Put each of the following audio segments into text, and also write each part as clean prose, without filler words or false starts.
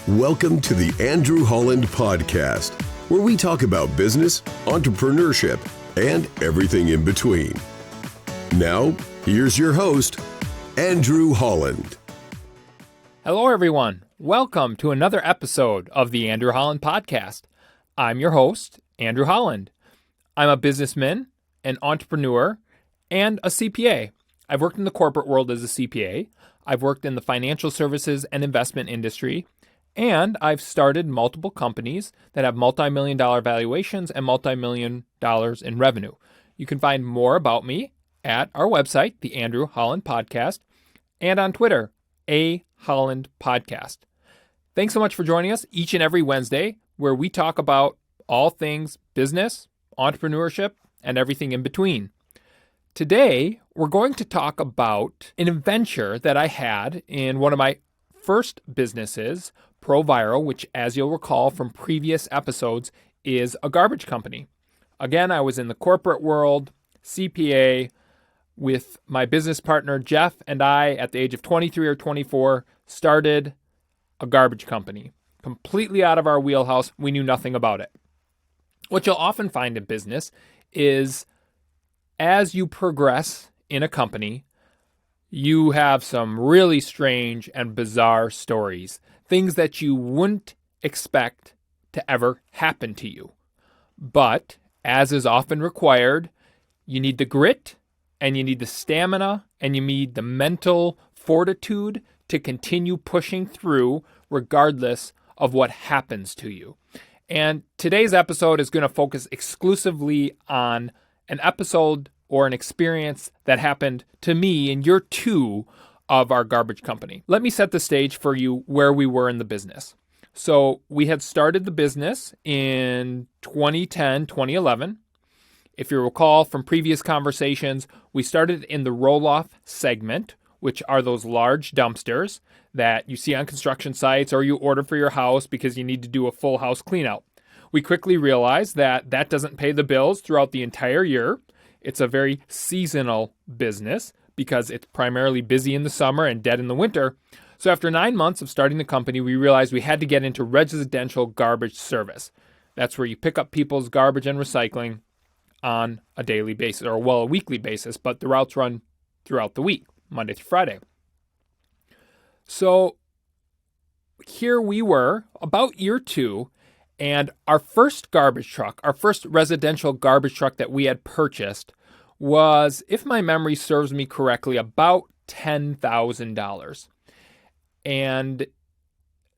Welcome to the Andrew Holland Podcast, where we talk about business, entrepreneurship, and everything in between. Now, here's your host, Andrew Holland. Hello, everyone. Welcome to another episode of the Andrew Holland Podcast. I'm your host, Andrew Holland. I'm a businessman, an entrepreneur, and a CPA. I've worked in the corporate world as a CPA. I've worked in the financial services and investment industry. And I've started multiple companies that have multi-million-dollar valuations and multi-million dollars in revenue. You can find more about me at our website, the Andrew Holland Podcast, and on Twitter, A Holland Podcast. Thanks so much for joining us each and every Wednesday, where we talk about all things business, entrepreneurship, and everything in between. Today, we're going to talk about an adventure that I had in one of my first businesses, ProViral, which, as you'll recall from previous episodes, is a garbage company. Again, I was in the corporate world, CPA, with my business partner, Jeff, and I, at the age of 23 or 24, started a garbage company. Completely out of our wheelhouse. We knew nothing about it. What you'll often find in business is as you progress in a company, you have some really strange and bizarre stories, things that you wouldn't expect to ever happen to you. But, as is often required, you need the grit, and you need the stamina, and you need the mental fortitude to continue pushing through regardless of what happens to you. And today's episode is going to focus exclusively on an episode or an experience that happened to me in year 2 of our garbage company. Let me set the stage for you where we were in the business. So we had started the business in 2010, 2011. If you recall from previous conversations, we started in the roll-off segment, which are those large dumpsters that you see on construction sites or you order for your house because you need to do a full house clean out. We quickly realized that that doesn't pay the bills throughout the entire year. It's a very seasonal business because it's primarily busy in the summer and dead in the winter. So after 9 months of starting the company, we realized we had to get into residential garbage service. That's where you pick up people's garbage and recycling on a daily basis, or a weekly basis, but the routes run throughout the week, Monday through Friday. So here we were, about year 2, and our first garbage truck, our first residential garbage truck that we had purchased was, if my memory serves me correctly, about $10,000. And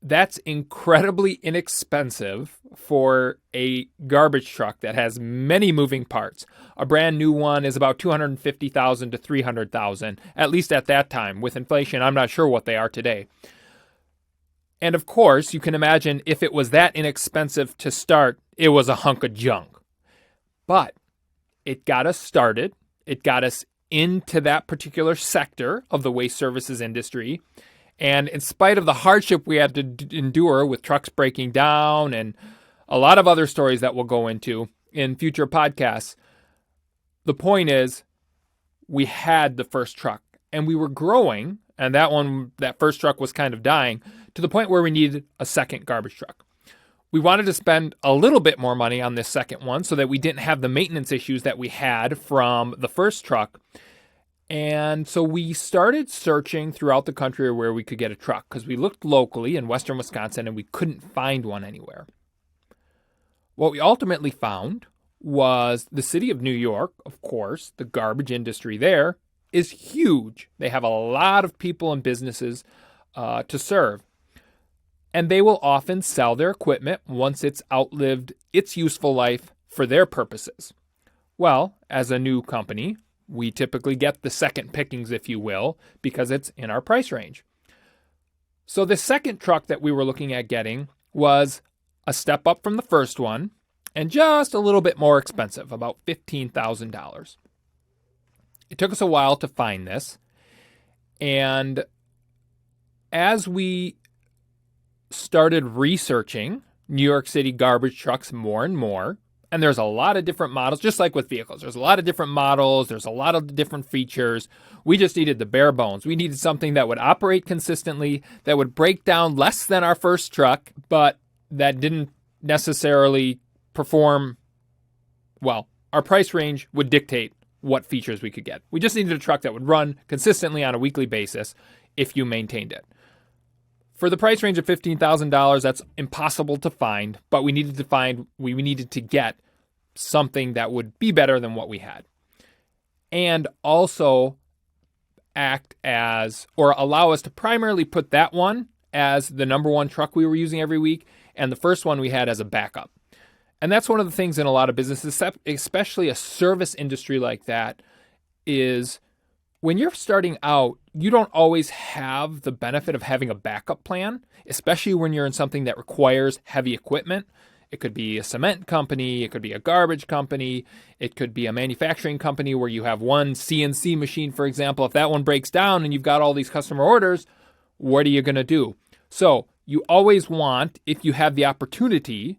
that's incredibly inexpensive for a garbage truck that has many moving parts. A brand new one is about $250,000 to $300,000, at least at that time. With inflation, I'm not sure what they are today. And of course, you can imagine if it was that inexpensive to start, it was a hunk of junk. But it got us started. It got us into that particular sector of the waste services industry. And in spite of the hardship we had to endure with trucks breaking down and a lot of other stories that we'll go into in future podcasts, the point is we had the first truck and we were growing, and that first truck was kind of dying to the point where we needed a second garbage truck. We wanted to spend a little bit more money on this second one so that we didn't have the maintenance issues that we had from the first truck. And so we started searching throughout the country where we could get a truck because we looked locally in western Wisconsin and we couldn't find one anywhere. What we ultimately found was the city of New York. Of course, the garbage industry there is huge. They have a lot of people and businesses to serve. And they will often sell their equipment once it's outlived its useful life for their purposes. Well, as a new company, we typically get the second pickings, if you will, because it's in our price range. So the second truck that we were looking at getting was a step up from the first one and just a little bit more expensive, about $15,000. It took us a while to find this. And as we started researching New York City garbage trucks more and more, And there's a lot of different models, just like with vehicles. There's a lot of different models. There's a lot of different features. We just needed the bare bones. We needed something that would operate consistently, that would break down less than our first truck, but that didn't necessarily perform well. Our price range would dictate what features we could get. We just needed a truck that would run consistently on a weekly basis if you maintained it. For the price range of $15,000, that's impossible to find, but we needed to get something that would be better than what we had. And also act as, or allow us to primarily put that one as the number one truck we were using every week, and the first one we had as a backup. And that's one of the things in a lot of businesses, especially a service industry like that, is when you're starting out, you don't always have the benefit of having a backup plan, especially when you're in something that requires heavy equipment. It could be a cement company, it could be a garbage company, it could be a manufacturing company where you have one CNC machine, for example. If that one breaks down and you've got all these customer orders, what are you going to do? So you always want, if you have the opportunity,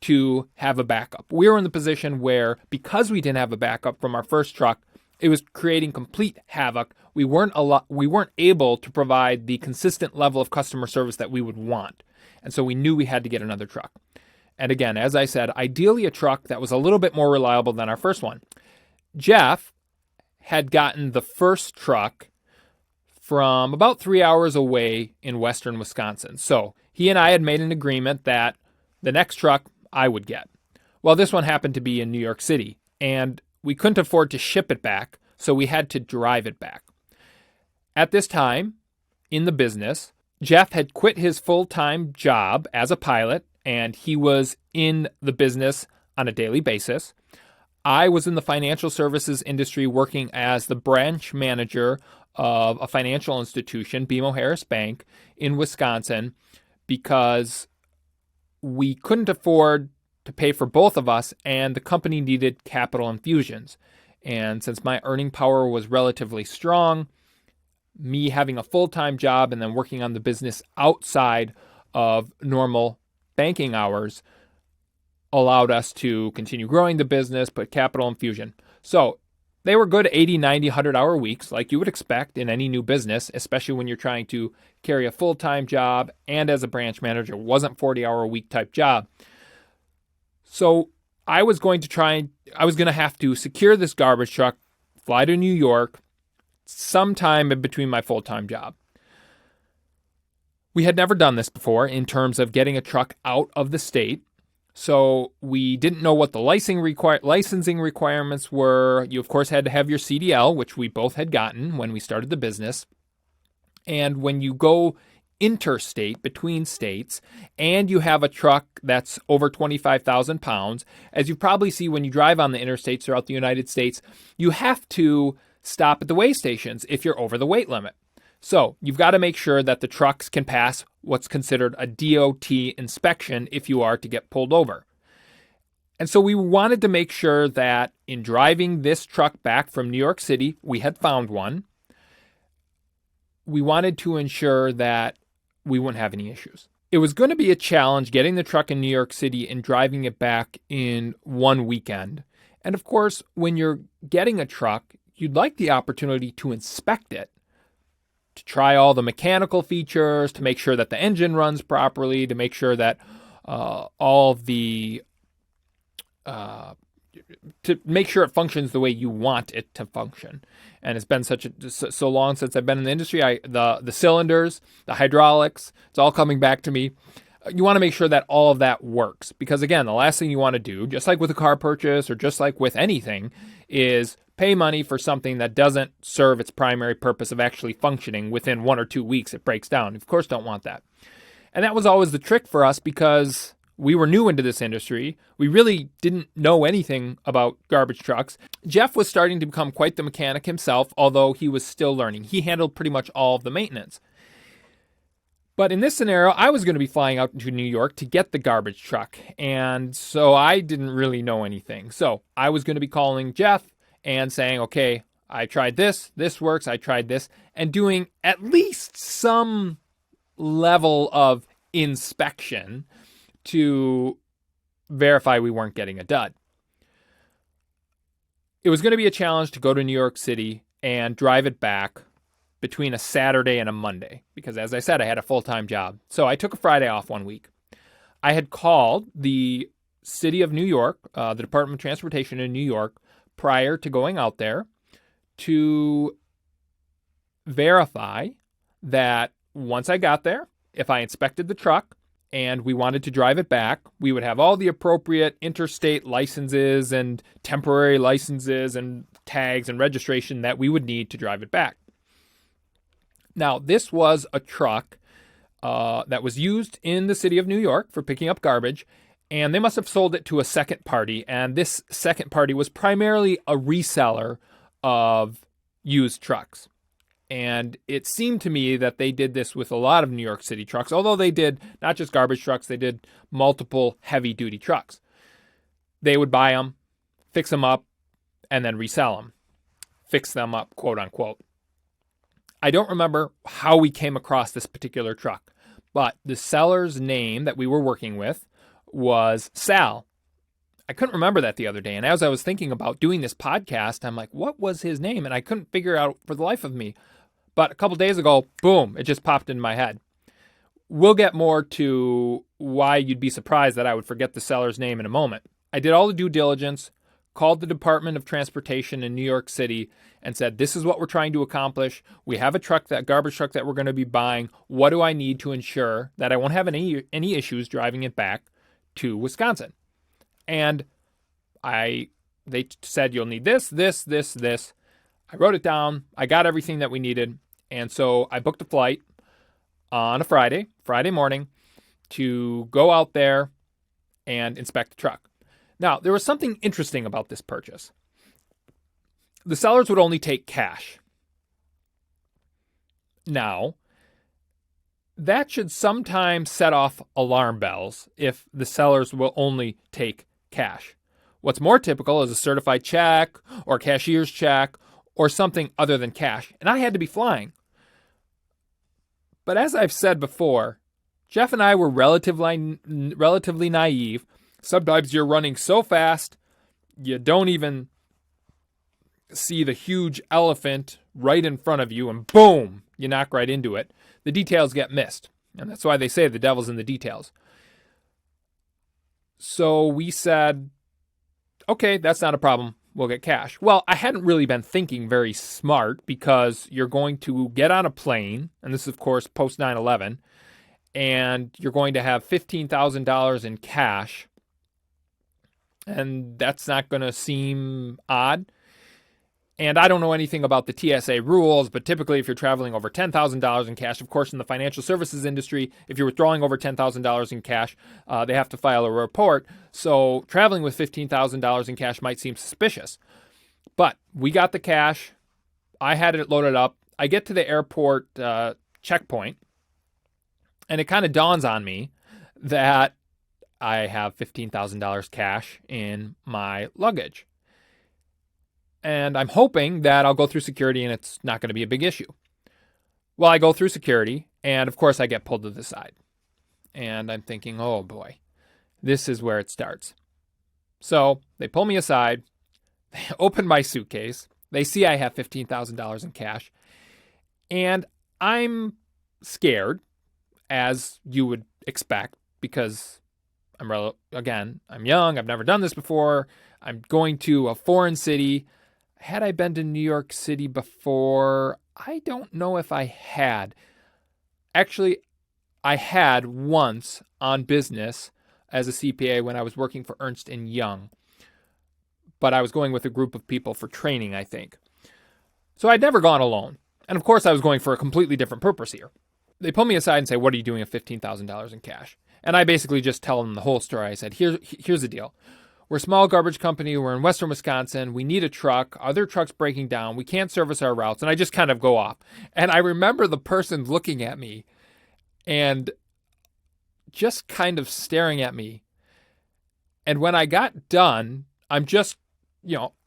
to have a backup. We were in the position where, because we didn't have a backup from our first truck, it was creating complete havoc. We weren't able to provide the consistent level of customer service that we would want. And so we knew we had to get another truck. And again, as I said, ideally a truck that was a little bit more reliable than our first one. Jeff had gotten the first truck from about 3 hours away in western Wisconsin. So he and I had made an agreement that the next truck I would get. Well, this one happened to be in New York City, and we couldn't afford to ship it back, so we had to drive it back. At this time in the business, Jeff had quit his full-time job as a pilot, and he was in the business on a daily basis. I was in the financial services industry working as the branch manager of a financial institution, BMO Harris Bank, in Wisconsin, because we couldn't afford to pay for both of us, and the company needed capital infusions. And since my earning power was relatively strong, me having a full-time job and then working on the business outside of normal banking hours allowed us to continue growing the business, put capital infusion. So they were good 80, 90, 100-hour weeks, like you would expect in any new business, especially when you're trying to carry a full-time job and as a branch manager. It wasn't 40-hour-a-week type job. So I was going to have to secure this garbage truck, fly to New York, sometime in between my full-time job. We had never done this before in terms of getting a truck out of the state. So we didn't know what the licensing requirements were. You, of course, had to have your CDL, which we both had gotten when we started the business. And when you go interstate, between states, and you have a truck that's over 25,000 pounds, as you probably see when you drive on the interstates throughout the United States, you have to stop at the weigh stations if you're over the weight limit. So you've got to make sure that the trucks can pass what's considered a DOT inspection if you are to get pulled over. And so we wanted to make sure that in driving this truck back from New York City, we had found one. We wanted to ensure that we wouldn't have any issues. It was going to be a challenge getting the truck in New York City and driving it back in one weekend. And of course, when you're getting a truck, you'd like the opportunity to inspect it, to try all the mechanical features, to make sure that the engine runs properly, to make sure that to make sure it functions the way you want it to function. And it's been so long since I've been in the industry. The cylinders, the hydraulics, it's all coming back to me. You want to make sure that all of that works, because again, the last thing you want to do, just like with a car purchase or just like with anything, is pay money for something that doesn't serve its primary purpose of actually functioning. Within 1 or 2 weeks, it breaks down. Of course, don't want that. And that was always the trick for us, because we were new into this industry. We really didn't know anything about garbage trucks. Jeff was starting to become quite the mechanic himself, although he was still learning. He handled pretty much all of the maintenance. But in this scenario, I was going to be flying out to New York to get the garbage truck. And so I didn't really know anything. So I was going to be calling Jeff and saying, okay, I tried this works, I tried this, and doing at least some level of inspection to verify we weren't getting a dud. It was going to be a challenge to go to New York City and drive it back between a Saturday and a Monday because, as I said, I had a full-time job. So I took a Friday off one week. I had called the city of New York, the Department of Transportation in New York, prior to going out there to verify that once I got there, if I inspected the truck and we wanted to drive it back, we would have all the appropriate interstate licenses and temporary licenses and tags and registration that we would need to drive it back. Now, this was a truck that was used in the city of New York for picking up garbage, and they must have sold it to a second party, and this second party was primarily a reseller of used trucks. And it seemed to me that they did this with a lot of New York City trucks, although they did not just garbage trucks, they did multiple heavy-duty trucks. They would buy them, fix them up, and then resell them. Fix them up, quote unquote. I don't remember how we came across this particular truck, but the seller's name that we were working with was Sal. I couldn't remember that the other day, and as I was thinking about doing this podcast, I'm like, what was his name? And I couldn't figure out for the life of me. But a couple days ago, boom, it just popped in my head. We'll get more to why you'd be surprised that I would forget the seller's name in a moment. I did all the due diligence, called the Department of Transportation in New York City and said, this is what we're trying to accomplish. We have a truck, that garbage truck that we're going to be buying. What do I need to ensure that I won't have any issues driving it back to Wisconsin? And they said, you'll need this. I wrote it down. I got everything that we needed. And so I booked a flight on a Friday morning, to go out there and inspect the truck. Now, there was something interesting about this purchase. The sellers would only take cash. Now, that should sometimes set off alarm bells if the sellers will only take cash. What's more typical is a certified check or cashier's check or something other than cash. And I had to be flying. But as I've said before, Jeff and I were relatively naive. Sometimes you're running so fast, you don't even see the huge elephant right in front of you, and boom, you knock right into it. The details get missed. And that's why they say the devil's in the details. So we said, okay, that's not a problem. We'll get cash. Well, I hadn't really been thinking very smart because you're going to get on a plane, and this is, of course, post 9/11, and you're going to have $15,000 in cash, and that's not going to seem odd. And I don't know anything about the TSA rules, but typically if you're traveling over $10,000 in cash, of course, in the financial services industry, if you're withdrawing over $10,000 in cash, they have to file a report. So traveling with $15,000 in cash might seem suspicious. But we got the cash. I had it loaded up. I get to the airport checkpoint, and it kind of dawns on me that I have $15,000 cash in my luggage. And I'm hoping that I'll go through security and it's not going to be a big issue. Well, I go through security, and of course I get pulled to the side. And I'm thinking, oh boy, this is where it starts. So they pull me aside, they open my suitcase, they see I have $15,000 in cash, and I'm scared, as you would expect, because I'm young, I've never done this before, I'm going to a foreign city. Had I been to New York City before? I don't know if I had. Actually, I had once on business as a CPA when I was working for Ernst & Young. But I was going with a group of people for training, I think. So I'd never gone alone. And of course, I was going for a completely different purpose here. They pull me aside and say, what are you doing with $15,000 in cash? And I basically just tell them the whole story. I said, here's the deal. We're a small garbage company. We're in western Wisconsin. We need a truck. Other trucks breaking down. We can't service our routes. And I just kind of go off. And I remember the person looking at me and just kind of staring at me. And when I got done, I'm just,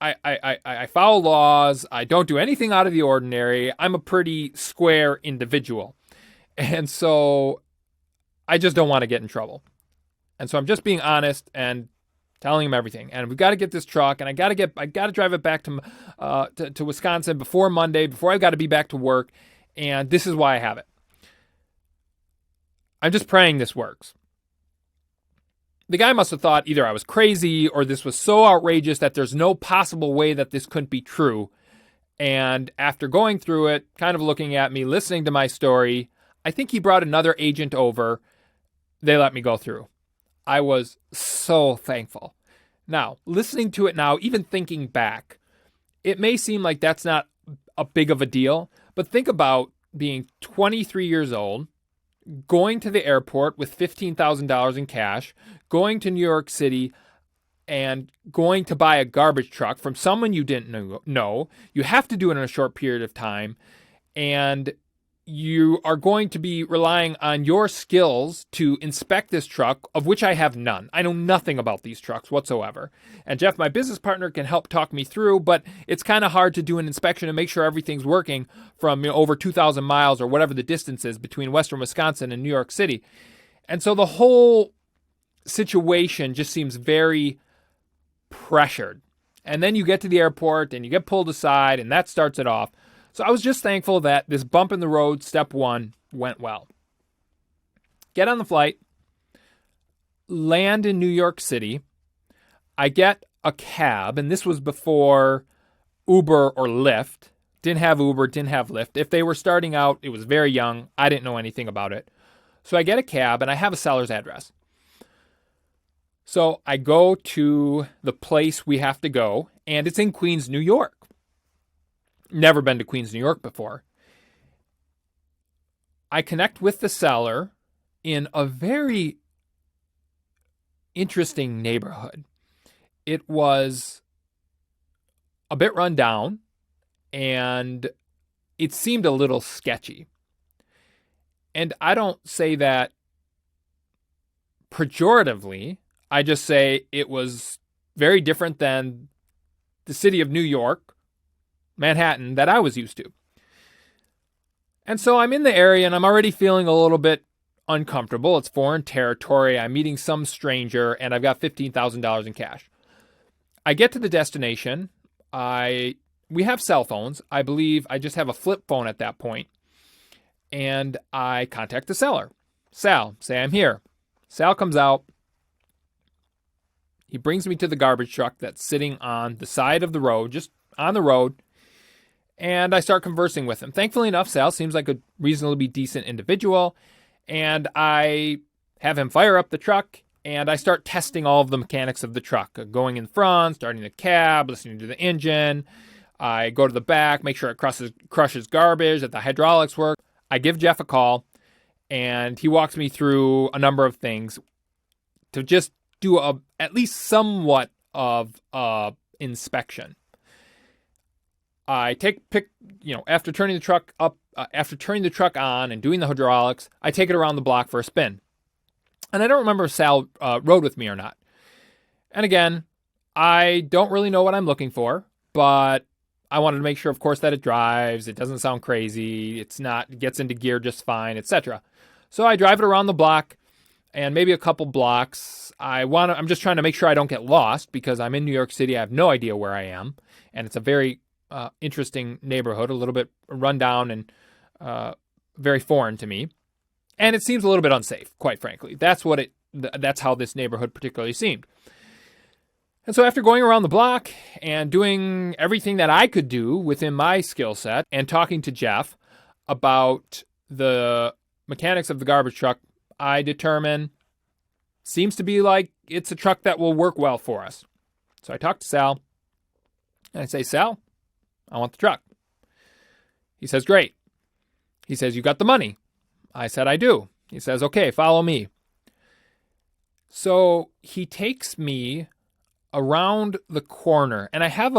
I follow laws. I don't do anything out of the ordinary. I'm a pretty square individual. And so I just don't want to get in trouble. And so I'm just being honest, and telling him everything. And we've got to get this truck, and I got to drive it back to Wisconsin before Monday, before I've got to be back to work. And this is why I have it. I'm just praying this works. The guy must have thought either I was crazy or this was so outrageous that there's no possible way that this couldn't be true. And after going through it, kind of looking at me, listening to my story, I think he brought another agent over. They let me go through. I was so thankful. Now, listening to it now, even thinking back, it may seem like that's not a big of a deal, but think about being 23 years old, going to the airport with $15,000 in cash, going to New York City, and going to buy a garbage truck from someone you didn't know. You have to do it in a short period of time, and you are going to be relying on your skills to inspect this truck, of which I have none. I know nothing about these trucks whatsoever. And Jeff, my business partner, can help talk me through, but it's kind of hard to do an inspection and make sure everything's working from over 2,000 miles or whatever the distance is between Western Wisconsin and New York City. And so the whole situation just seems very pressured. And then you get to the airport and you get pulled aside, and that starts it off. So I was just thankful that this bump in the road, step one, went well. Get on the flight, land in New York City. I get a cab, and this was before Uber or Lyft. Didn't have Uber, didn't have Lyft. If they were starting out, it was very young. I didn't know anything about it. So I get a cab, and I have a seller's address. So I go to the place we have to go, and it's in Queens, New York. Never been to Queens, New York before. I connect with the seller in a very interesting neighborhood. It was a bit run down, and it seemed a little sketchy. And I don't say that pejoratively. I just say it was very different than the city of New York, Manhattan, that I was used to. And so I'm in the area and I'm already feeling a little bit uncomfortable. It's foreign territory. I'm meeting some stranger and I've got $15,000 in cash. I get to the destination. We have cell phones. I believe I just have a flip phone at that point. And I contact the seller. Sal, say I'm here. Sal comes out. He brings me to the garbage truck that's sitting on the side of the road, just on the road. And I start conversing with him. Thankfully enough, Sal seems like a reasonably decent individual. And I have him fire up the truck, and I start testing all of the mechanics of the truck. Going in front, starting the cab, listening to the engine. I go to the back, make sure it crushes garbage, that the hydraulics work. I give Jeff a call, and he walks me through a number of things to just do at least somewhat of inspection. I after turning the truck up, after turning the truck on and doing the hydraulics, I take it around the block for a spin. And I don't remember if Sal rode with me or not. And again, I don't really know what I'm looking for, but I wanted to make sure, of course, that it drives, it doesn't sound crazy, it gets into gear just fine, etc. So I drive it around the block, and maybe a couple blocks. I'm just trying to make sure I don't get lost because I'm in New York City. I have no idea where I am, and it's a very interesting neighborhood, a little bit run down and very foreign to me. And it seems a little bit unsafe, quite frankly. That's how this neighborhood particularly seemed. And so after going around the block and doing everything that I could do within my skill set and talking to Jeff about the mechanics of the garbage truck, I determine seems to be like it's a truck that will work well for us. So I talk to Sal and I say, Sal, I want the truck. He says, great. He says, you got the money? I said, I do. He says, okay, follow me. So he takes me around the corner, and I have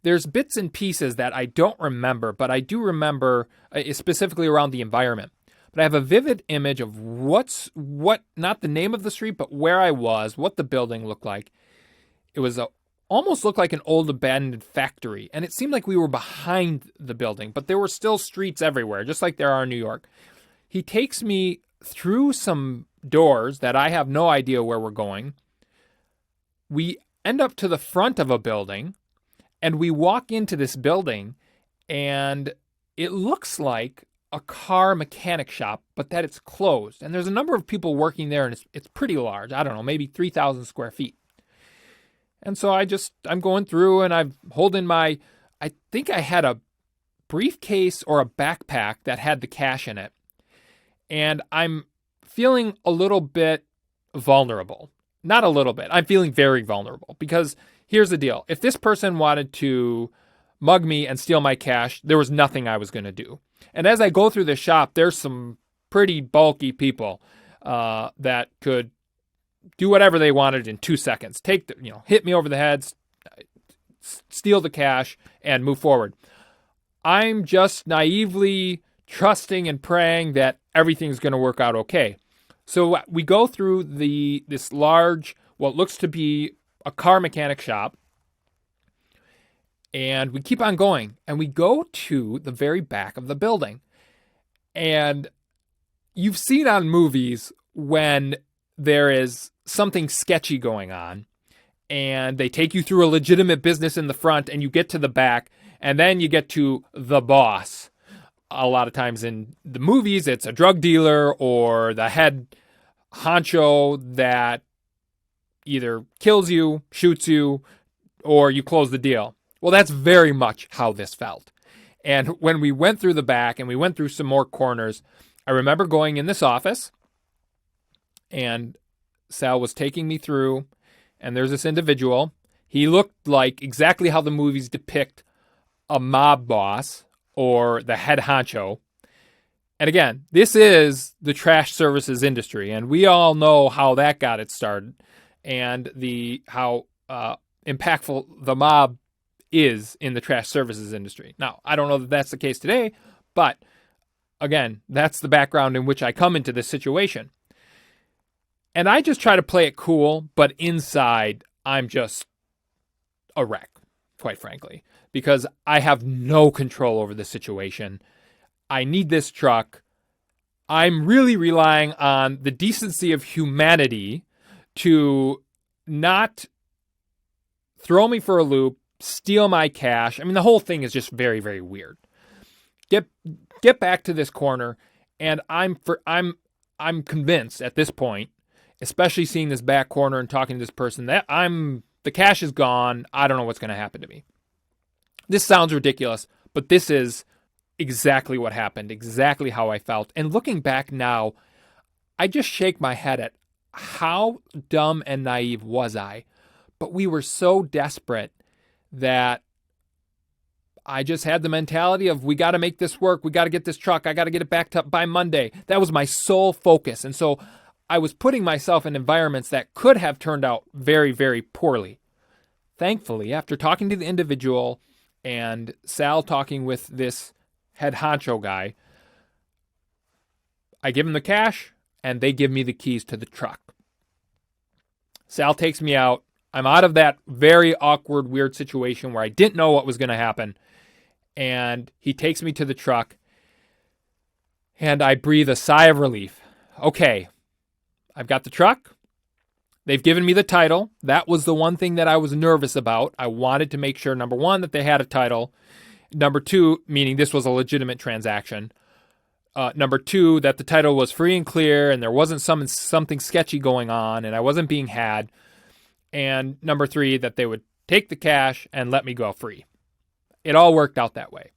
there's bits and pieces that I don't remember, but I do remember specifically around the environment. But I have a vivid image of not the name of the street, but where I was, what the building looked like. It was almost looked like an old abandoned factory, and it seemed like we were behind the building, but there were still streets everywhere, just like there are in New York. He takes me through some doors that I have no idea where we're going, we end up to the front of a building, and we walk into this building, and it looks like a car mechanic shop, but that it's closed. And there's a number of people working there, and it's pretty large. I don't know, maybe 3,000 square feet. And so I'm going through, and I'm holding I think I had a briefcase or a backpack that had the cash in it. And I'm feeling a little bit vulnerable. Not a little bit. I'm feeling very vulnerable because here's the deal. If this person wanted to mug me and steal my cash, there was nothing I was going to do. And as I go through the shop, there's some pretty bulky people that could do whatever they wanted in 2 seconds. Hit me over the head, steal the cash, and move forward. I'm just naively trusting and praying that everything's going to work out okay. So we go through this large, what looks to be a car mechanic shop, and we keep on going, and we go to the very back of the building. And you've seen on movies when there is something sketchy going on, and they take you through a legitimate business in the front, and you get to the back, and then you get to the boss. A lot of times in the movies, it's a drug dealer or the head honcho that either kills you, shoots you, or you close the deal. Well, that's very much how this felt. And when we went through the back and we went through some more corners, I remember going in this office, and Sal was taking me through, and there's this individual. He looked like exactly how the movies depict a mob boss or the head honcho. And again, this is the trash services industry, and we all know how that got it started and how impactful the mob is in the trash services industry. Now, I don't know that that's the case today, but again, that's the background in which I come into this situation. And I just try to play it cool, but inside, I'm just a wreck, quite frankly, because I have no control over the situation. I need this truck. I'm really relying on the decency of humanity to not throw me for a loop, steal my cash. I mean, the whole thing is just very, very weird. Get back to this corner, and I'm convinced at this point, especially seeing this back corner and talking to this person, that the cash is gone. I don't know what's going to happen to me. This sounds ridiculous, but this is exactly what happened, exactly how I felt. And looking back now, I just shake my head at how dumb and naive was I. But we were so desperate that I just had the mentality of, we got to make this work. We got to get this truck. I got to get it back by Monday. That was my sole focus. And so I was putting myself in environments that could have turned out very, very poorly. Thankfully, after talking to the individual and Sal talking with this head honcho guy, I give him the cash and they give me the keys to the truck. Sal takes me out. I'm out of that very awkward, weird situation where I didn't know what was going to happen. And he takes me to the truck, and I breathe a sigh of relief. Okay, I've got the truck. They've given me the title. That was the one thing that I was nervous about. I wanted to make sure, number one, that they had a title. Number two, meaning this was a legitimate transaction. Number two, that the title was free and clear and there wasn't something sketchy going on and I wasn't being had. And number three, that they would take the cash and let me go free. It all worked out that way.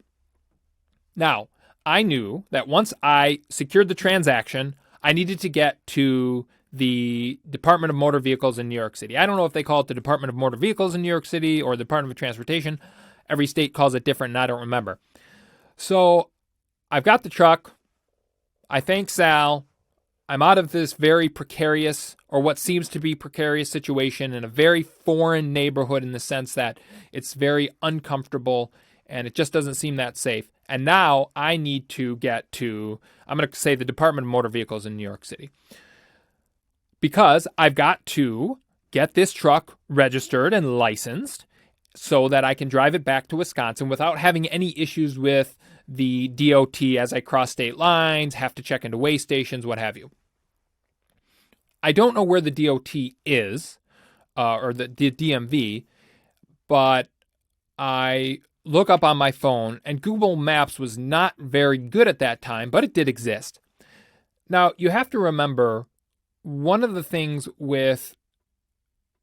Now, I knew that once I secured the transaction, I needed to get to the Department of Motor Vehicles in New York City. I don't know if they call it the Department of Motor Vehicles in New York City or the Department of Transportation. Every state calls it different, and I don't remember. So I've got the truck. I thank Sal. I'm out of this very precarious, or what seems to be precarious situation in a very foreign neighborhood in the sense that it's very uncomfortable and it just doesn't seem that safe. And now I need to get to, I'm going to say, the Department of Motor Vehicles in New York City. Because I've got to get this truck registered and licensed so that I can drive it back to Wisconsin without having any issues with the DOT as I cross state lines, have to check into weigh stations, what have you. I don't know where the DOT is. or the DMV, but I look up on my phone, and Google Maps was not very good at that time, but it did exist. Now, you have to remember, one of the things with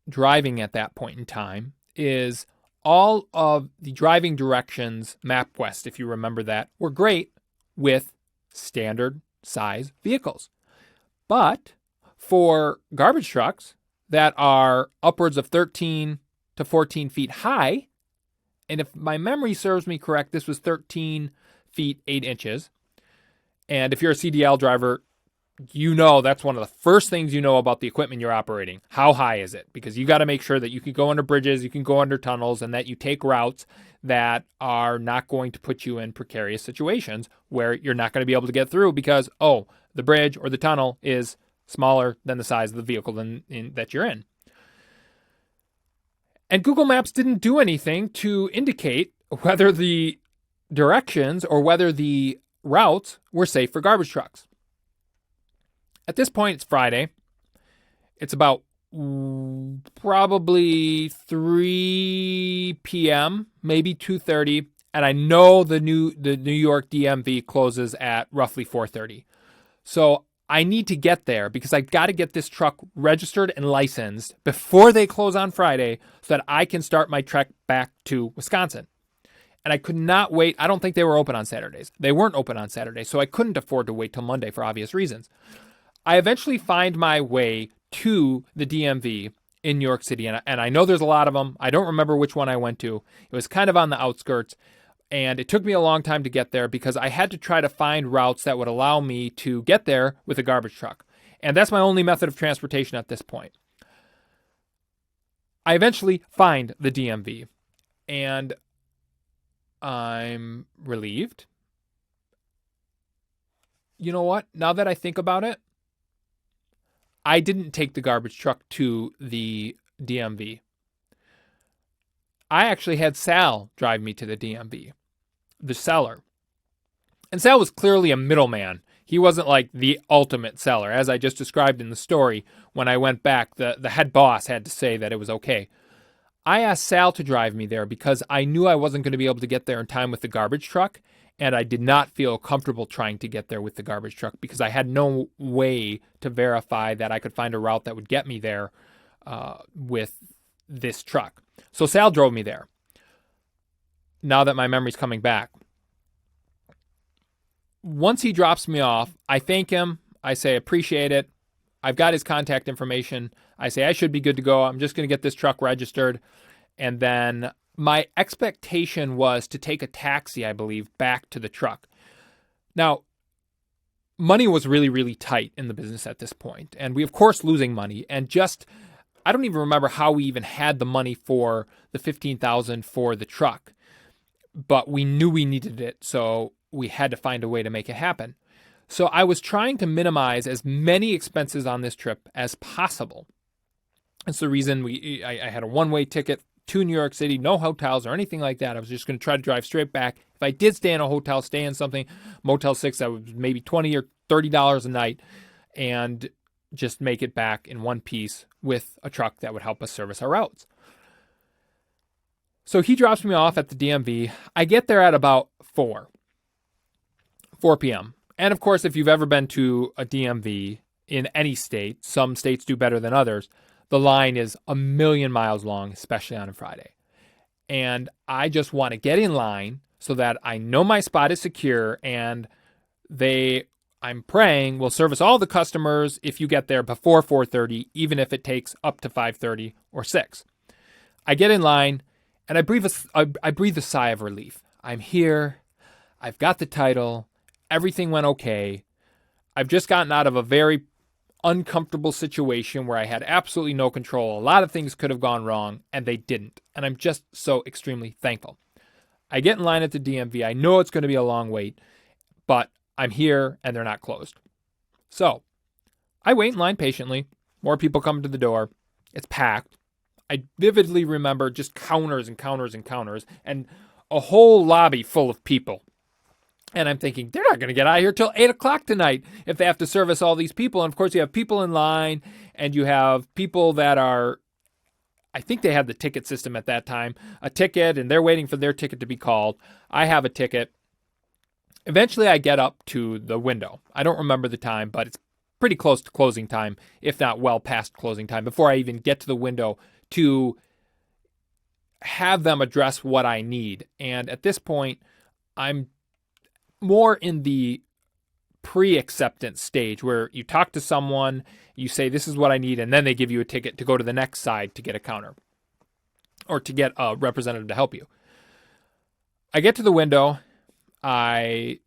driving at that point in time is all of the driving directions, MapQuest, if you remember that, were great with standard size vehicles. But for garbage trucks that are upwards of 13 to 14 feet high, and if my memory serves me correct, this was 13 feet 8 inches. And if you're a CDL driver, you know that's one of the first things you know about the equipment you're operating. How high is it? Because you got to make sure that you can go under bridges, you can go under tunnels, and that you take routes that are not going to put you in precarious situations where you're not going to be able to get through because, the bridge or the tunnel is smaller than the size of the vehicle that you're in. And Google Maps didn't do anything to indicate whether the directions or whether the routes were safe for garbage trucks. At this point, it's Friday. It's about probably 3 p.m., maybe 2:30, and I know the New York DMV closes at roughly 4:30. So I need to get there because I've got to get this truck registered and licensed before they close on Friday so that I can start my trek back to Wisconsin. And I could not wait. I don't think they were open on Saturdays. They weren't open on Saturdays, so I couldn't afford to wait till Monday for obvious reasons. I eventually find my way to the DMV in New York City, and I know there's a lot of them. I don't remember which one I went to. It was kind of on the outskirts, and it took me a long time to get there because I had to try to find routes that would allow me to get there with a garbage truck. And that's my only method of transportation at this point. I eventually find the DMV, and I'm relieved. You know what? Now that I think about it, I didn't take the garbage truck to the DMV. I actually had Sal drive me to the DMV, the seller. And Sal was clearly a middleman. He wasn't like the ultimate seller. As I just described in the story, when I went back, the head boss had to say that it was okay. I asked Sal to drive me there because I knew I wasn't going to be able to get there in time with the garbage truck, and I did not feel comfortable trying to get there with the garbage truck because I had no way to verify that I could find a route that would get me there with this truck. So Sal drove me there. Now that my memory's coming back. Once he drops me off, I thank him. I say, appreciate it. I've got his contact information. I say, I should be good to go. I'm just going to get this truck registered. And then my expectation was to take a taxi, I believe, back to the truck. Now, money was really, really tight in the business at this point. And we, of course, losing money. And I don't even remember how we even had the money for the $15,000 for the truck. But we knew we needed it, so we had to find a way to make it happen. So I was trying to minimize as many expenses on this trip as possible. That's the reason I had a one-way ticket to New York City, no hotels or anything like that. I was just going to try to drive straight back. If I did stay in a hotel, stay in something, Motel 6, that was maybe $20 or $30 a night, and just make it back in one piece with a truck that would help us service our routes. So he drops me off at the DMV. I get there at about 4 p.m. And of course, if you've ever been to a DMV in any state, some states do better than others, the line is a million miles long, especially on a Friday. And I just want to get in line so that I know my spot is secure, and I'm praying, will service all the customers if you get there before 4:30, even if it takes up to 5:30 or 6. I get in line, and I breathe a sigh of relief. I'm here. I've got the title. Everything went okay. I've just gotten out of a very uncomfortable situation where I had absolutely no control. A lot of things could have gone wrong, and they didn't. And I'm just so extremely thankful. I get in line at the DMV. I know it's going to be a long wait, but I'm here, and they're not closed. So I wait in line patiently. More people come to the door. It's packed. I vividly remember just counters and counters and counters, and a whole lobby full of people. And I'm thinking, they're not going to get out of here till 8 o'clock tonight if they have to service all these people. And of course, you have people in line, and you have people that are I think they had the ticket system at that time, a ticket, and they're waiting for their ticket to be called. I have a ticket. Eventually, I get up to the window. I don't remember the time, but it's pretty close to closing time, if not well past closing time, before I even get to the window to have them address what I need. And at this point, I'm more in the pre-acceptance stage where you talk to someone, you say, this is what I need, and then they give you a ticket to go to the next side to get a counter or to get a representative to help you. I get to the window. I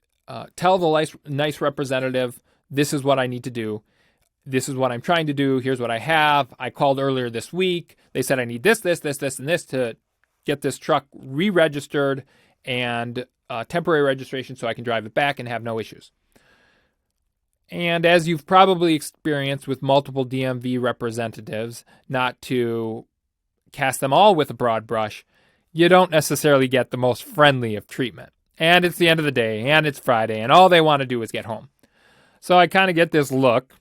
tell the nice representative, this is what I need to do. This is what I'm trying to do. Here's what I have. I called earlier this week. They said I need this, and this to get this truck re-registered and temporary registration so I can drive it back and have no issues. And as you've probably experienced with multiple DMV representatives, not to cast them all with a broad brush, you don't necessarily get the most friendly of treatment. And it's the end of the day, and it's Friday, and all they want to do is get home. So I kind of get this look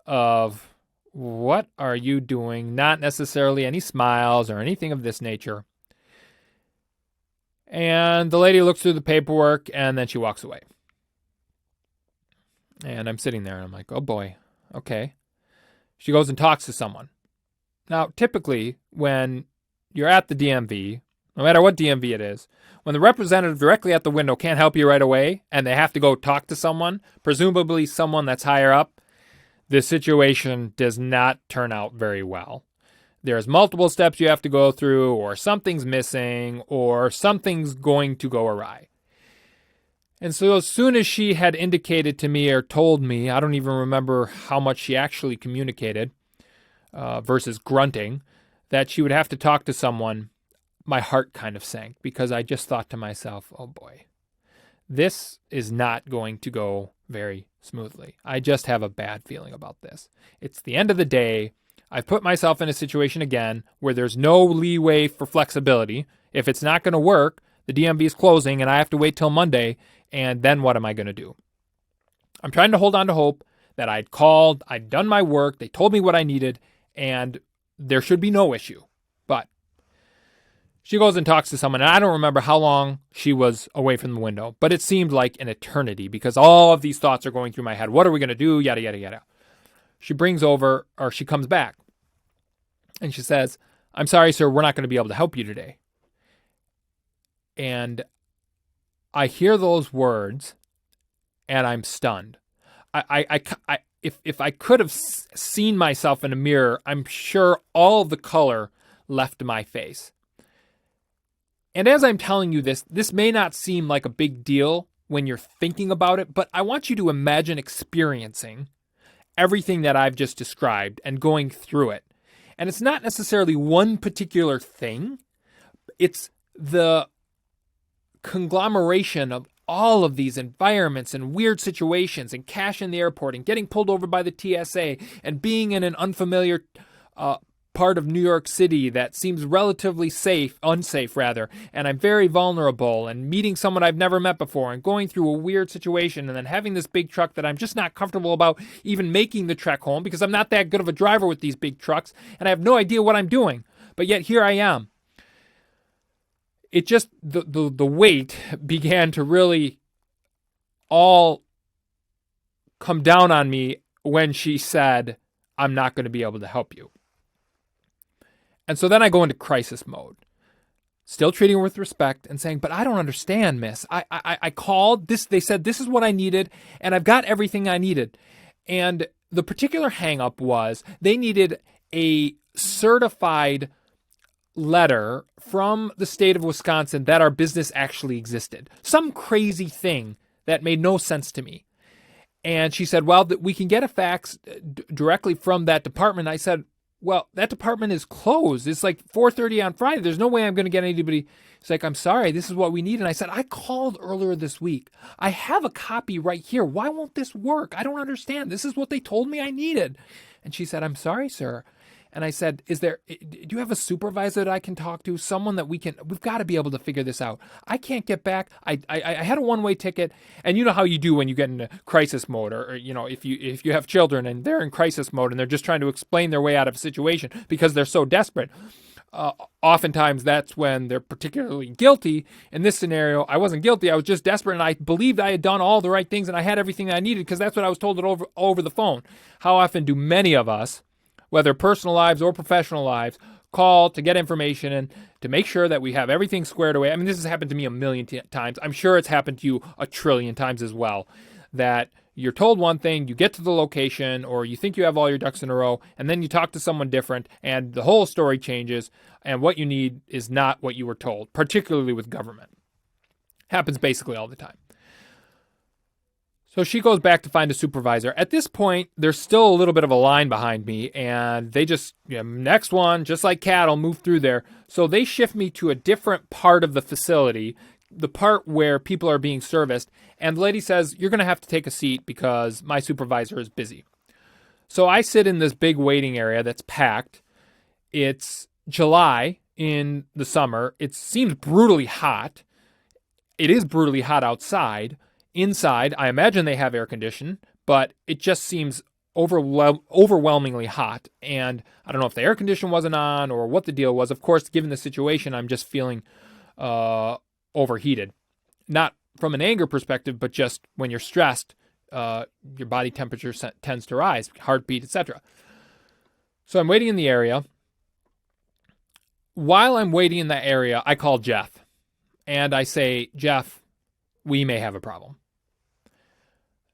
of, what are you doing? Not necessarily any smiles or anything of this nature. And the lady looks through the paperwork, and then she walks away. And I'm sitting there, and I'm like, oh boy, okay. She goes and talks to someone. Now, typically, when you're at the DMV, no matter what DMV it is, when the representative directly at the window can't help you right away and they have to go talk to someone, presumably someone that's higher up, the situation does not turn out very well. There's multiple steps you have to go through, or something's missing, or something's going to go awry. And so as soon as she had indicated to me or told me, I don't even remember how much she actually communicated versus grunting, that she would have to talk to someone, my heart kind of sank, because I just thought to myself, oh boy, this is not going to go very smoothly. I just have a bad feeling about this. It's the end of the day. I've put myself in a situation again where there's no leeway for flexibility. If it's not going to work, the DMV is closing and I have to wait till Monday, and then what am I going to do? I'm trying to hold on to hope that I'd called, I'd done my work, they told me what I needed, and there should be no issue. But she goes and talks to someone, and I don't remember how long she was away from the window, but it seemed like an eternity because all of these thoughts are going through my head. What are we going to do? Yada, yada, yada. She comes back, and she says, I'm sorry, sir, we're not going to be able to help you today. And I hear those words, and I'm stunned. If I could have seen myself in a mirror, I'm sure all of the color left my face. And as I'm telling you this may not seem like a big deal when you're thinking about it, but I want you to imagine experiencing everything that I've just described and going through it. And it's not necessarily one particular thing. It's the conglomeration of all of these environments and weird situations and cash in the airport and getting pulled over by the TSA and being in an unfamiliar part of New York City that seems relatively unsafe, and I'm very vulnerable, and meeting someone I've never met before and going through a weird situation, and then having this big truck that I'm just not comfortable about even making the trek home because I'm not that good of a driver with these big trucks and I have no idea what I'm doing. But yet here I am. It just, the weight began to really all come down on me when she said, I'm not going to be able to help you. And so then I go into crisis mode, still treating her with respect and saying, but I don't understand, miss. I called this. They said, this is what I needed. And I've got everything I needed. And the particular hang up was they needed a certified letter from the state of Wisconsin that our business actually existed. Some crazy thing that made no sense to me. And she said, well, we can get a fax directly from that department. I said, well, that department is closed. It's like 4:30 on Friday. There's no way I'm going to get anybody. It's like, I'm sorry, this is what we need. And I said, I called earlier this week. I have a copy right here. Why won't this work? I don't understand. This is what they told me I needed. And she said, I'm sorry, sir. And I said, do you have a supervisor that I can talk to? Someone that we've got to be able to figure this out. I can't get back. I had a one-way ticket. And you know how you do when you get into crisis mode, or you know, if you have children and they're in crisis mode and they're just trying to explain their way out of a situation because they're so desperate. oftentimes that's when they're particularly guilty. In this scenario, I wasn't guilty. I was just desperate, and I believed I had done all the right things and I had everything that I needed because that's what I was told over the phone. How often do many of us, whether personal lives or professional lives, call to get information and to make sure that we have everything squared away? I mean, this has happened to me a million times. I'm sure it's happened to you a trillion times as well, that you're told one thing, you get to the location, or you think you have all your ducks in a row, and then you talk to someone different, and the whole story changes, and what you need is not what you were told, particularly with government. Happens basically all the time. So she goes back to find a supervisor. At this point, there's still a little bit of a line behind me, and they just, next one, just like cattle, move through there. So they shift me to a different part of the facility, the part where people are being serviced, and the lady says, you're going to have to take a seat because my supervisor is busy. So I sit in this big waiting area that's packed. It's July in the summer. It seems brutally hot. It is brutally hot outside. Inside, I imagine they have air conditioning, but it just seems overwhelmingly hot. And I don't know if the air condition wasn't on or what the deal was. Of course, given the situation, I'm just feeling overheated. Not from an anger perspective, but just when you're stressed, your body temperature tends to rise, heartbeat, etc. So I'm waiting in the area. While I'm waiting in that area, I call Jeff. And I say, Jeff, we may have a problem.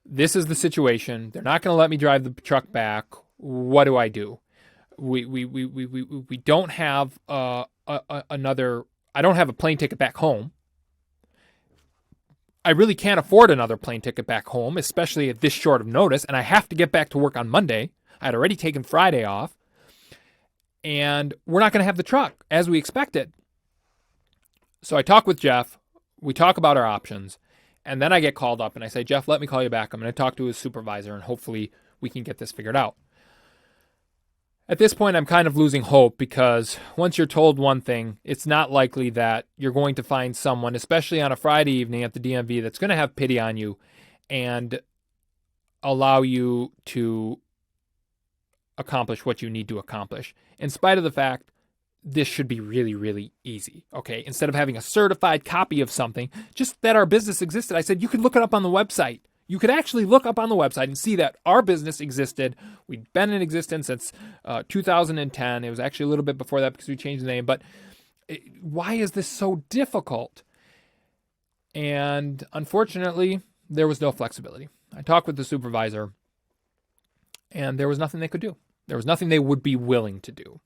This is the situation. They're not going to let me drive the truck back. What do I do? We don't have another. I don't have a plane ticket back home. I really can't afford another plane ticket back home, especially at this short of notice. And I have to get back to work on Monday. I had already taken Friday off. And we're not going to have the truck as we expected. So I talk with Jeff. We talk about our options. And then I get called up and I say, Jeff, let me call you back. I'm going to talk to his supervisor and hopefully we can get this figured out. At this point, I'm kind of losing hope because once you're told one thing, it's not likely that you're going to find someone, especially on a Friday evening at the DMV, that's going to have pity on you and allow you to accomplish what you need to accomplish. In spite of the fact, this should be really, really easy, okay? Instead of having a certified copy of something, just that our business existed. I said, you could look it up on the website. You could actually look up on the website and see that our business existed. We'd been in existence since 2010. It was actually a little bit before that because we changed the name. But why is this so difficult? And unfortunately, there was no flexibility. I talked with the supervisor, and there was nothing they could do. There was nothing they would be willing to do.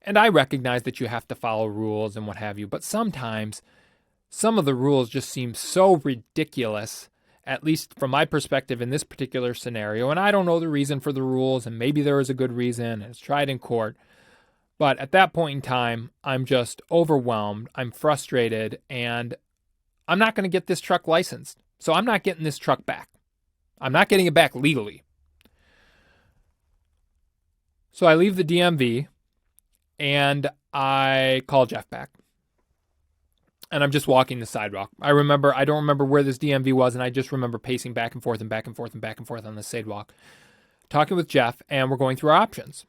And I recognize that you have to follow rules and what have you, but sometimes some of the rules just seem so ridiculous, at least from my perspective in this particular scenario. And I don't know the reason for the rules, and maybe there is a good reason, and it's tried in court. But at that point in time, I'm just overwhelmed, I'm frustrated, and I'm not going to get this truck licensed. So I'm not getting this truck back. I'm not getting it back legally. So I leave the DMV. And I call Jeff back. And I'm just walking the sidewalk. I don't remember where this DMV was, and I just remember pacing back and forth and back and forth and back and forth on the sidewalk, talking with Jeff, and we're going through our options.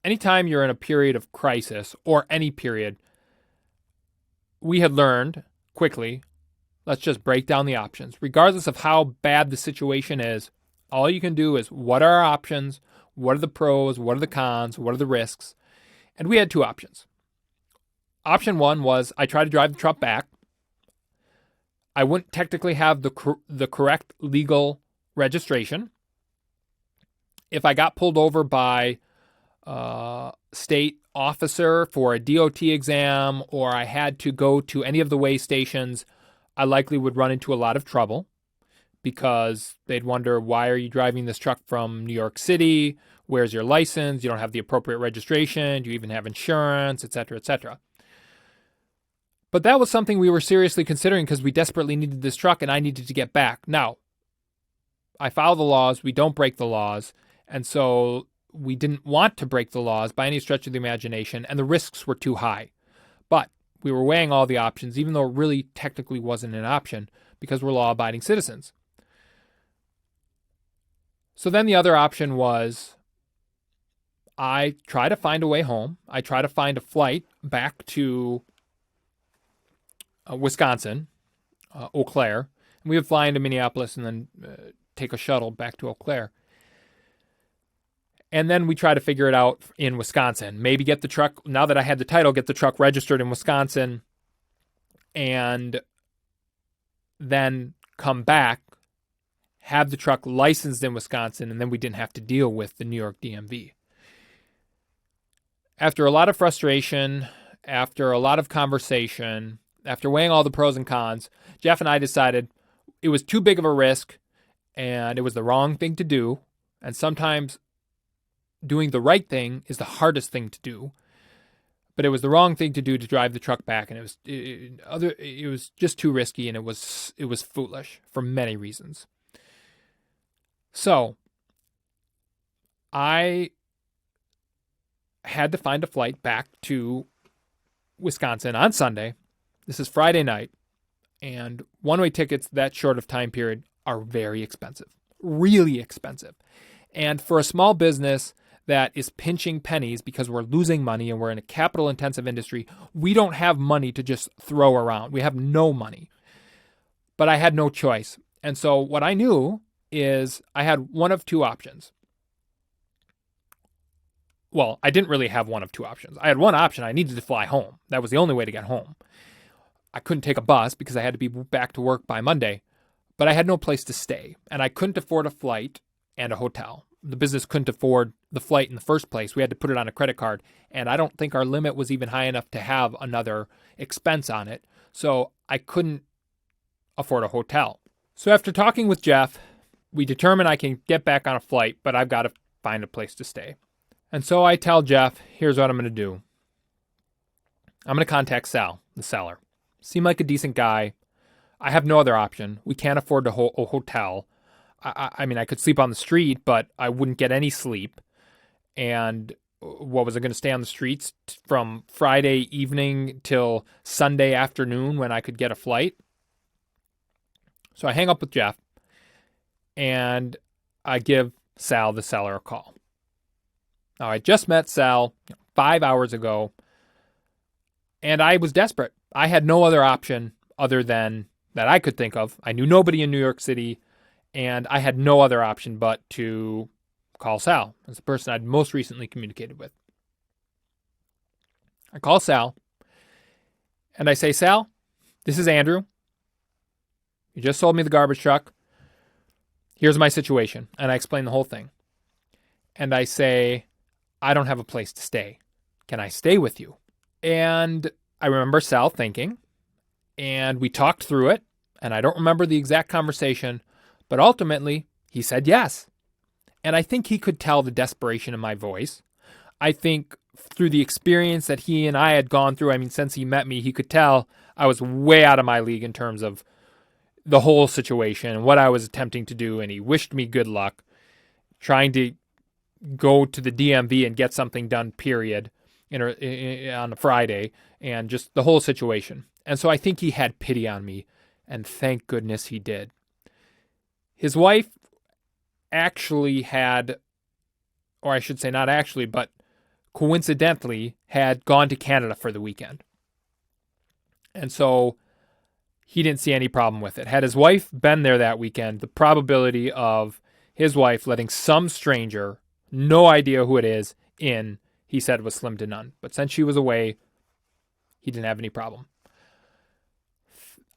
Anytime you're in a period of crisis, or any period, we had learned quickly, let's just break down the options. Regardless of how bad the situation is, all you can do is, what are our options? What are the pros? What are the cons? What are the risks? And we had two options. Option one was I try to drive the truck back. I wouldn't technically have the correct legal registration. If I got pulled over by a state officer for a DOT exam, or I had to go to any of the weigh stations, I likely would run into a lot of trouble because they'd wonder, why are you driving this truck from New York City? Where's your license? You don't have the appropriate registration. Do you even have insurance, et cetera, et cetera. But that was something we were seriously considering because we desperately needed this truck and I needed to get back. Now, I follow the laws. We don't break the laws. And so we didn't want to break the laws by any stretch of the imagination, and the risks were too high. But we were weighing all the options, even though it really technically wasn't an option because we're law-abiding citizens. So then the other option was, I try to find a way home. I try to find a flight back to Wisconsin, Eau Claire. And we would fly into Minneapolis and then take a shuttle back to Eau Claire. And then we try to figure it out in Wisconsin. Maybe get the truck, now that I had the title, get the truck registered in Wisconsin and then come back, have the truck licensed in Wisconsin, and then we didn't have to deal with the New York DMV. After a lot of frustration, after a lot of conversation, after weighing all the pros and cons, Jeff and I decided it was too big of a risk and it was the wrong thing to do. And sometimes doing the right thing is the hardest thing to do. But it was the wrong thing to do to drive the truck back, and it was just too risky, and it was foolish for many reasons. So I had to find a flight back to Wisconsin on Sunday. This is Friday night, and one-way tickets that short of time period are very expensive, really expensive. And for a small business that is pinching pennies because we're losing money and we're in a capital-intensive industry, we don't have money to just throw around. We have no money. But I had no choice. And so what I knew is I had one of two options. Well, I didn't really have one of two options. I had one option. I needed to fly home. That was the only way to get home. I couldn't take a bus because I had to be back to work by Monday. But I had no place to stay. And I couldn't afford a flight and a hotel. The business couldn't afford the flight in the first place. We had to put it on a credit card. And I don't think our limit was even high enough to have another expense on it. So I couldn't afford a hotel. So after talking with Jeff, we determined I can get back on a flight, but I've got to find a place to stay. And so I tell Jeff, here's what I'm going to do. I'm going to contact Sal, the seller. Seemed like a decent guy. I have no other option. We can't afford a hotel. I mean, I could sleep on the street, but I wouldn't get any sleep. And what was I going to stay on the streets from Friday evening till Sunday afternoon when I could get a flight? So I hang up with Jeff and I give Sal, the seller, a call. Now, I just met Sal 5 hours ago and I was desperate. I had no other option other than that I could think of. I knew nobody in New York City. And I had no other option but to call Sal as the person I'd most recently communicated with. I call Sal and I say, Sal, this is Andrew. You just sold me the garbage truck. Here's my situation. And I explain the whole thing. And I say, I don't have a place to stay. Can I stay with you? And I remember Sal thinking, and we talked through it. And I don't remember the exact conversation, but ultimately, he said yes. And I think he could tell the desperation in my voice. I think through the experience that he and I had gone through, I mean, since he met me, he could tell I was way out of my league in terms of the whole situation and what I was attempting to do. And he wished me good luck trying to go to the DMV and get something done, period, on a Friday, and just the whole situation. And so I think he had pity on me, and thank goodness he did. His wife actually had, or I should say not actually, but coincidentally had gone to Canada for the weekend. And so he didn't see any problem with it. Had his wife been there that weekend, the probability of his wife letting some stranger, no idea who it is, in, he said, was slim to none. But since she was away, he didn't have any problem.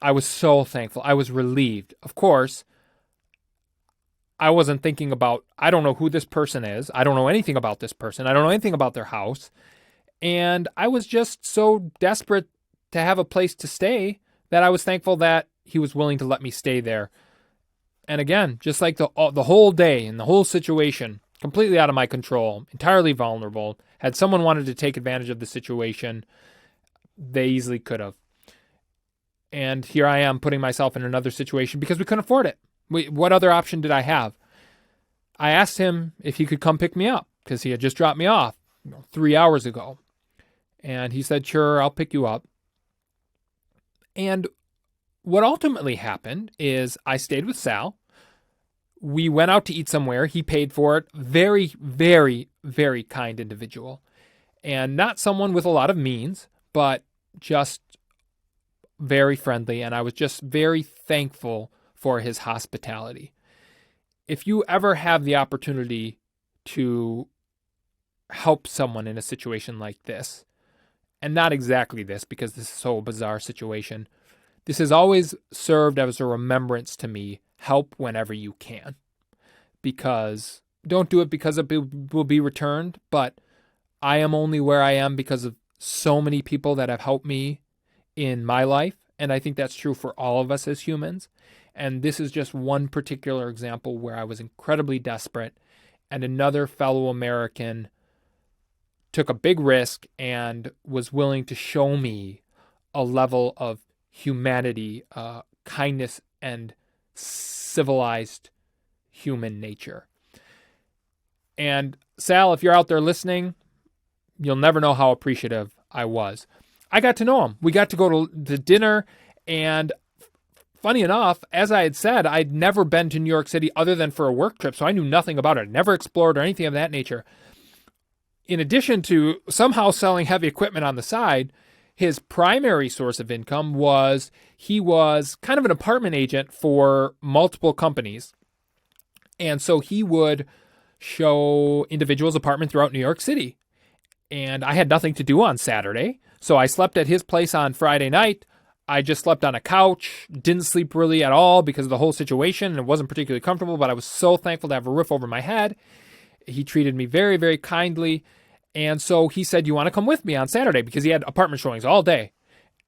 I was so thankful. I was relieved. Of course, I wasn't thinking about, I don't know who this person is. I don't know anything about this person. I don't know anything about their house. And I was just so desperate to have a place to stay that I was thankful that he was willing to let me stay there. And again, just like the whole day and the whole situation, completely out of my control, entirely vulnerable. Had someone wanted to take advantage of the situation, they easily could have. And here I am putting myself in another situation because we couldn't afford it. What other option did I have? I asked him if he could come pick me up because he had just dropped me off 3 hours ago. And he said, sure, I'll pick you up. And what ultimately happened is I stayed with Sal. We went out to eat somewhere. He paid for it. Very, very, very kind individual. And not someone with a lot of means, but just very friendly. And I was just very thankful for his hospitality. If you ever have the opportunity to help someone in a situation like this, and not exactly this because this is so bizarre situation, this has always served as a remembrance to me. Help whenever you can, because don't do it because it will be returned, but I am only where I am because of so many people that have helped me in my life. And I think that's true for all of us as humans. And this is just one particular example where I was incredibly desperate and another fellow American took a big risk and was willing to show me a level of humanity, kindness, and civilized human nature. And Sal, if you're out there listening, you'll never know how appreciative I was. I got to know him. We got to go to the dinner, and funny enough, as I had said, I'd never been to New York City other than for a work trip, so I knew nothing about it. Never explored or anything of that nature. In addition to somehow selling heavy equipment on the side, his primary source of income was he was kind of an apartment agent for multiple companies. And so he would show individuals apartments throughout New York City. And I had nothing to do on Saturday. So I slept at his place on Friday night. I just slept on a couch, didn't sleep really at all because of the whole situation. And it wasn't particularly comfortable, but I was so thankful to have a roof over my head. He treated me very, very kindly. And so he said, you want to come with me on Saturday? Because he had apartment showings all day.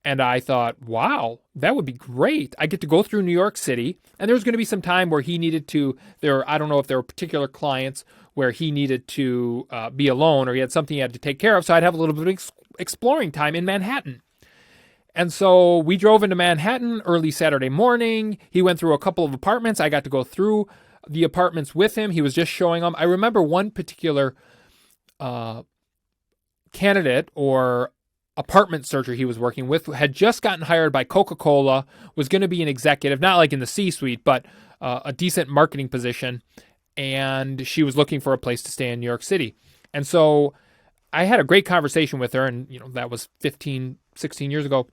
And I thought, wow, that would be great. I get to go through New York City. And there was going to be some time where he needed to, I don't know if there were particular clients where he needed to be alone or he had something he had to take care of. So I'd have a little bit of exploring time in Manhattan. And so we drove into Manhattan early Saturday morning. He went through a couple of apartments. I got to go through the apartments with him. He was just showing them. I remember one particular candidate or apartment searcher he was working with had just gotten hired by Coca-Cola, was going to be an executive, not like in the C-suite, but a decent marketing position. And she was looking for a place to stay in New York City. And so I had a great conversation with her. And, that was 15, 16 years ago.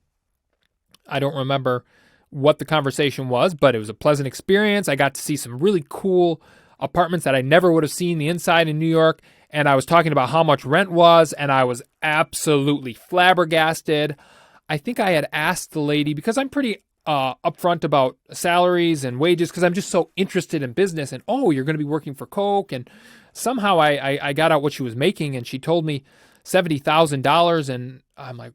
I don't remember what the conversation was, but it was a pleasant experience. I got to see some really cool apartments that I never would have seen the inside in New York. And I was talking about how much rent was, and I was absolutely flabbergasted. I think I had asked the lady, because I'm pretty upfront about salaries and wages, because I'm just so interested in business, and you're going to be working for Coke. And somehow I got out what she was making, and she told me $70,000, and I'm like,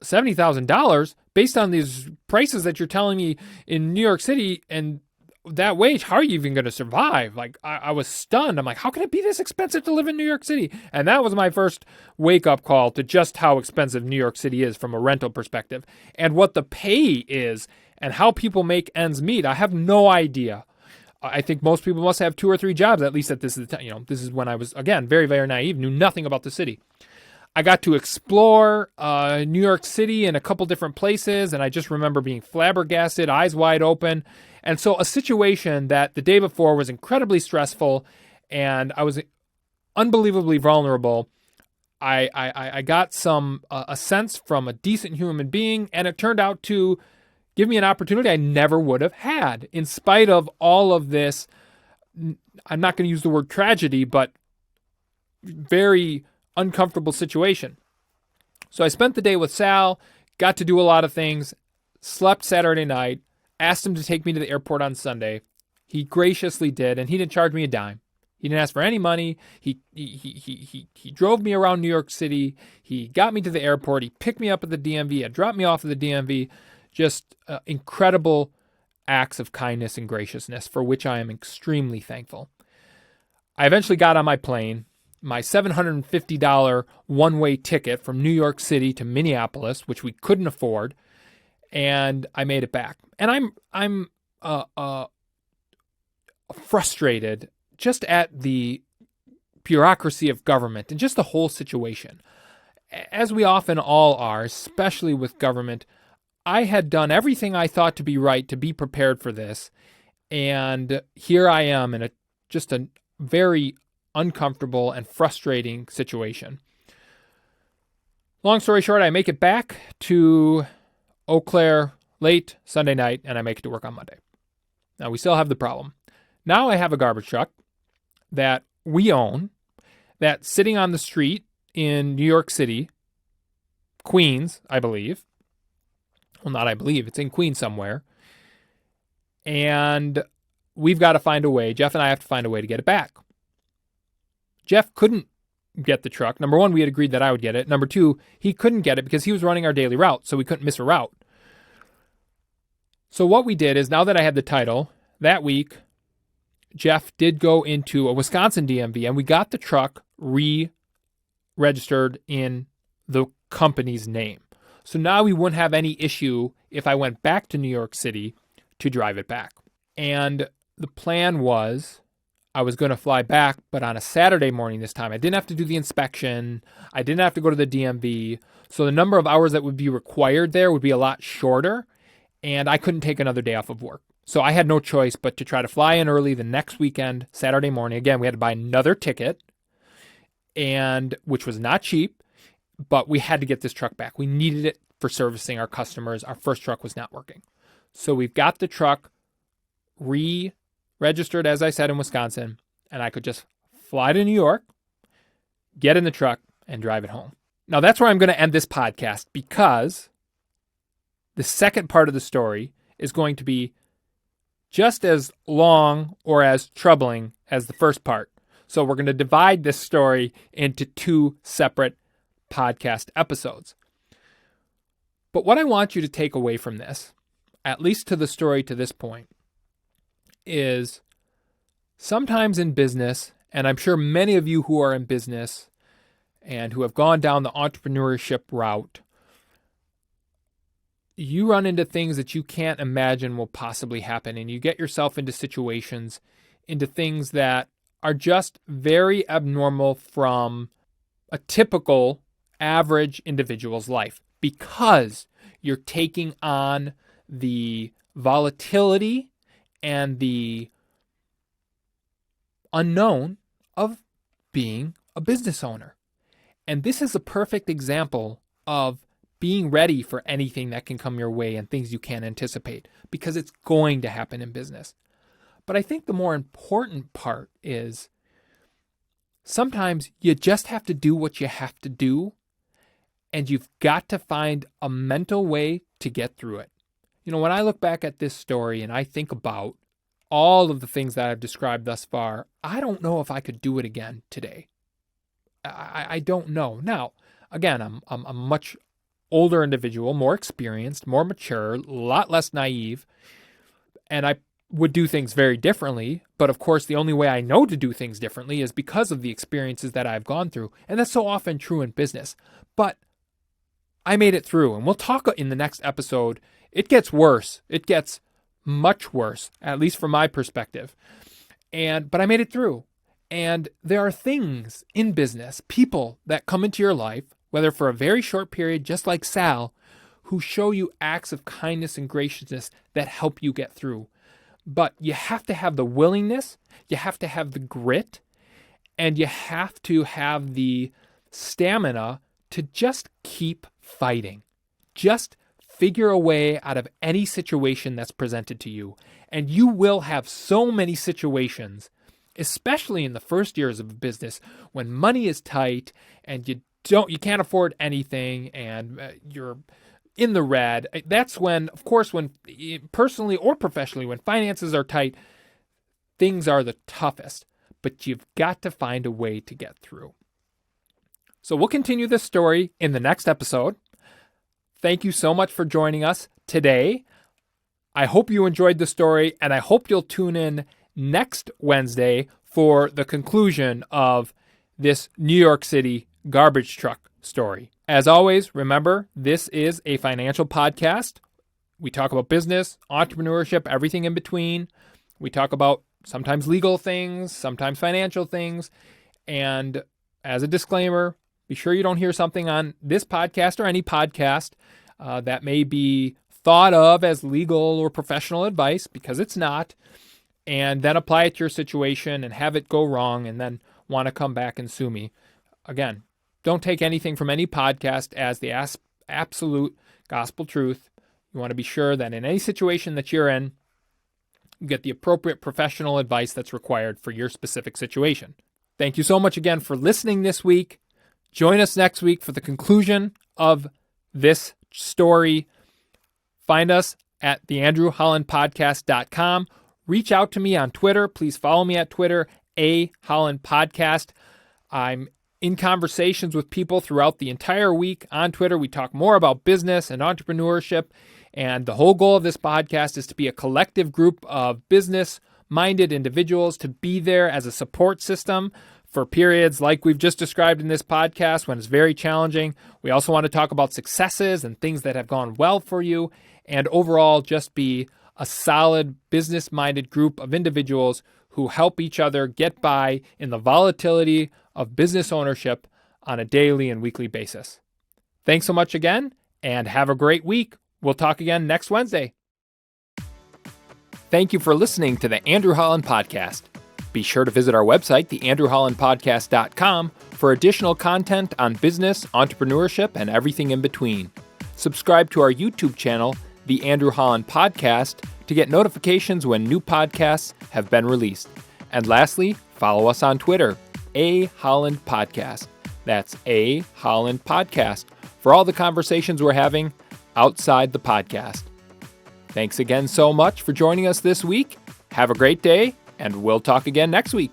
$70,000 based on these prices that you're telling me in New York City and that wage, how are you even going to survive? Like, I was stunned. I'm like, how can it be this expensive to live in New York City? And that was my first wake-up call to just how expensive New York City is from a rental perspective and what the pay is and how people make ends meet. I have no idea. I think most people must have 2 or 3 jobs, at least at this time. This is when I was, again, very, very naive, knew nothing about the city. I got to explore New York City in a couple different places, and I just remember being flabbergasted, eyes wide open. And so a situation that the day before was incredibly stressful, and I was unbelievably vulnerable, I got a sense from a decent human being, and it turned out to give me an opportunity I never would have had, in spite of all of this. I'm not going to use the word tragedy, but very uncomfortable situation. So I spent the day with Sal, got to do a lot of things, slept Saturday night, asked him to take me to the airport on Sunday. He graciously did, and he didn't charge me a dime. He didn't ask for any money. He drove me around New York City. He got me to the airport. He picked me up at the DMV and dropped me off at the DMV. Just incredible acts of kindness and graciousness for which I am extremely thankful. I eventually got on my plane. My $750 one-way ticket from New York City to Minneapolis, which we couldn't afford, and I made it back. And I'm frustrated just at the bureaucracy of government and just the whole situation. As we often all are, especially with government, I had done everything I thought to be right to be prepared for this, And here I am in just a very uncomfortable and frustrating situation. Long story short, I make it back to Eau Claire late Sunday night, and I make it to work on Monday. Now, we still have the problem. Now I have a garbage truck that we own that's sitting on the street in New York City, Queens, I believe. Well, not I believe. It's in Queens somewhere. And we've got to find a way. Jeff and I have to find a way to get it back. Jeff couldn't get the truck. Number one, we had agreed that I would get it. Number two, he couldn't get it because he was running our daily route, so we couldn't miss a route. So what we did is, now that I had the title, that week, Jeff did go into a Wisconsin DMV, and we got the truck re-registered in the company's name. So now we wouldn't have any issue if I went back to New York City to drive it back. And the plan was I was going to fly back, but on a Saturday morning this time. I didn't have to do the inspection. I didn't have to go to the DMV. So the number of hours that would be required there would be a lot shorter, and I couldn't take another day off of work. So I had no choice but to try to fly in early the next weekend, Saturday morning. Again, we had to buy another ticket, and which was not cheap, but we had to get this truck back. We needed it for servicing our customers. Our first truck was not working. So we've got the truck re-registered, as I said, in Wisconsin, and I could just fly to New York, get in the truck, and drive it home. Now, that's where I'm going to end this podcast, because the second part of the story is going to be just as long or as troubling as the first part. So we're going to divide this story into two separate podcast episodes. But what I want you to take away from this, at least to the story to this point, is sometimes in business, and I'm sure many of you who are in business and who have gone down the entrepreneurship route, you run into things that you can't imagine will possibly happen, and you get yourself into situations, into things that are just very abnormal from a typical average individual's life, because you're taking on the volatility and the unknown of being a business owner. And this is a perfect example of being ready for anything that can come your way and things you can't anticipate, because it's going to happen in business. But I think the more important part is sometimes you just have to do what you have to do, and you've got to find a mental way to get through it. You know, when I look back at this story and I think about all of the things that I've described thus far, I don't know if I could do it again today. I don't know. Now, again, I'm a much older individual, more experienced, more mature, a lot less naive, and I would do things very differently. But of course, the only way I know to do things differently is because of the experiences that I've gone through. And that's so often true in business. But I made it through, and we'll talk in the next episode. It gets worse. It gets much worse, at least from my perspective. But I made it through. And there are things in business, people that come into your life, whether for a very short period, just like Sal, who show you acts of kindness and graciousness that help you get through. But you have to have the willingness, you have to have the grit, and you have to have the stamina to just keep fighting. Just figure a way out of any situation that's presented to you. And you will have so many situations, especially in the first years of a business, when money is tight and you can't afford anything and you're in the red. That's when, of course, when personally or professionally, when finances are tight, things are the toughest. But you've got to find a way to get through. So we'll continue this story in the next episode. Thank you so much for joining us today. I hope you enjoyed the story, and I hope you'll tune in next Wednesday for the conclusion of this New York City garbage truck story. As always, remember, this is a financial podcast. We talk about business, entrepreneurship, everything in between. We talk about sometimes legal things, sometimes financial things. And as a disclaimer, be sure you don't hear something on this podcast or any podcast that may be thought of as legal or professional advice, because it's not. and then apply it to your situation and have it go wrong and then want to come back and sue me. Again, don't take anything from any podcast as the absolute gospel truth. You want to be sure that in any situation that you're in, you get the appropriate professional advice that's required for your specific situation. Thank you so much again for listening this week. Join us next week for the conclusion of this story. Find us at theandrewhollandpodcast.com. Reach out to me on Twitter. Please follow me at Twitter, @HollandPodcast. I'm in conversations with people throughout the entire week on Twitter. We talk more about business and entrepreneurship. And the whole goal of this podcast is to be a collective group of business-minded individuals to be there as a support system for periods like we've just described in this podcast when it's very challenging. We also want to talk about successes and things that have gone well for you, and overall just be a solid business-minded group of individuals who help each other get by in the volatility of business ownership on a daily and weekly basis. Thanks so much again, and have a great week. We'll talk again next Wednesday. Thank you for listening to the Andrew Holland Podcast. Be sure to visit our website, theandrewhollandpodcast.com, for additional content on business, entrepreneurship, and everything in between. Subscribe to our YouTube channel, The Andrew Holland Podcast, to get notifications when new podcasts have been released. And lastly, follow us on Twitter, @Holland Podcast. That's @Holland Podcast for all the conversations we're having outside the podcast. Thanks again so much for joining us this week. Have a great day, and we'll talk again next week.